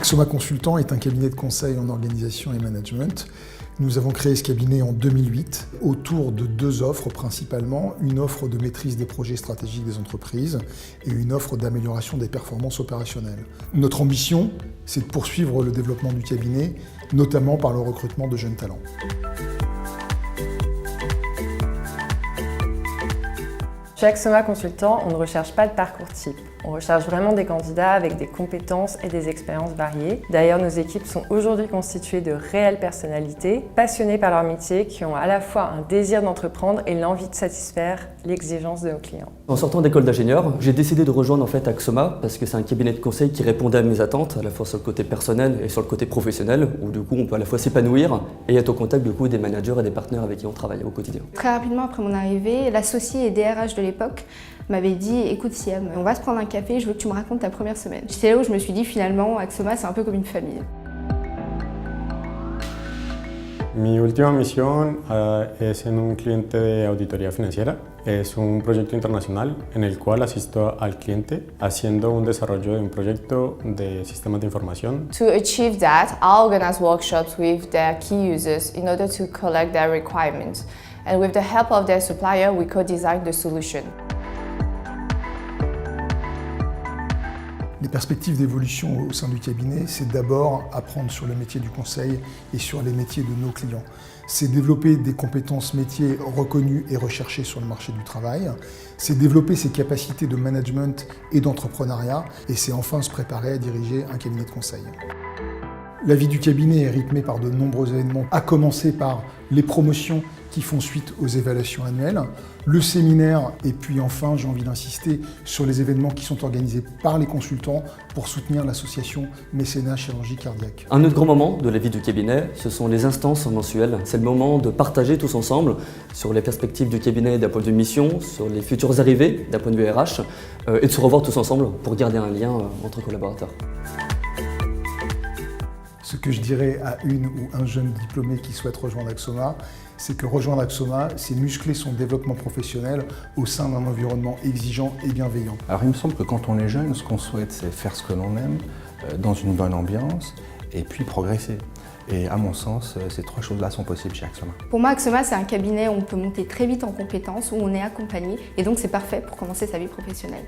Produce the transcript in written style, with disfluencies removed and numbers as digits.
Axoma Consultant est un cabinet de conseil en organisation et management. Nous avons créé ce cabinet en 2008 autour de deux offres principalement, une offre de maîtrise des projets stratégiques des entreprises et une offre d'amélioration des performances opérationnelles. Notre ambition, c'est de poursuivre le développement du cabinet, notamment par le recrutement de jeunes talents. Chez Axoma Consultant, on ne recherche pas de parcours type. On recherche vraiment des candidats avec des compétences et des expériences variées. D'ailleurs, nos équipes sont aujourd'hui constituées de réelles personnalités, passionnées par leur métier, qui ont à la fois un désir d'entreprendre et l'envie de satisfaire l'exigence de nos clients. En sortant d'école d'ingénieur, j'ai décidé de rejoindre Axoma parce que c'est un cabinet de conseil qui répondait à mes attentes, à la fois sur le côté personnel et sur le côté professionnel, où du coup on peut à la fois s'épanouir et être au contact du coup des managers et des partenaires avec qui on travaille au quotidien. Très rapidement après mon arrivée, l'associé et DRH de l'époque m'avait dit « Écoute Siam, on va se prendre un café, je veux que tu me racontes ta première semaine ». C'était là où je me suis dit finalement, Axoma c'est un peu comme une famille. Mi última misión es en un cliente de auditoría financiera. Es un proyecto internacional en el cual asisto al cliente haciendo un desarrollo de un proyecto de sistemas de información. To achieve that, I organize workshops with their key users in order to collect their requirements. And with the help of their supplier, we co-design the solution. Les perspectives d'évolution au sein du cabinet, c'est d'abord apprendre sur le métier du conseil et sur les métiers de nos clients. C'est développer des compétences métiers reconnues et recherchées sur le marché du travail. C'est développer ses capacités de management et d'entrepreneuriat. Et c'est enfin se préparer à diriger un cabinet de conseil. La vie du cabinet est rythmée par de nombreux événements, à commencer par les promotions qui font suite aux évaluations annuelles, le séminaire et puis enfin, j'ai envie d'insister sur les événements qui sont organisés par les consultants pour soutenir l'association Mécénat Chirurgie Cardiaque. Un autre grand moment de la vie du cabinet, ce sont les instances mensuelles. C'est le moment de partager tous ensemble sur les perspectives du cabinet d'un point de vue mission, sur les futures arrivées d'un point de vue RH et de se revoir tous ensemble pour garder un lien entre collaborateurs. Ce que je dirais à une ou un jeune diplômé qui souhaite rejoindre Axoma, c'est que rejoindre Axoma, c'est muscler son développement professionnel au sein d'un environnement exigeant et bienveillant. Alors il me semble que quand on est jeune, ce qu'on souhaite, c'est faire ce que l'on aime, dans une bonne ambiance, et puis progresser. Et à mon sens, ces trois choses-là sont possibles chez Axoma. Pour moi, Axoma, c'est un cabinet où on peut monter très vite en compétences, où on est accompagné, et donc c'est parfait pour commencer sa vie professionnelle.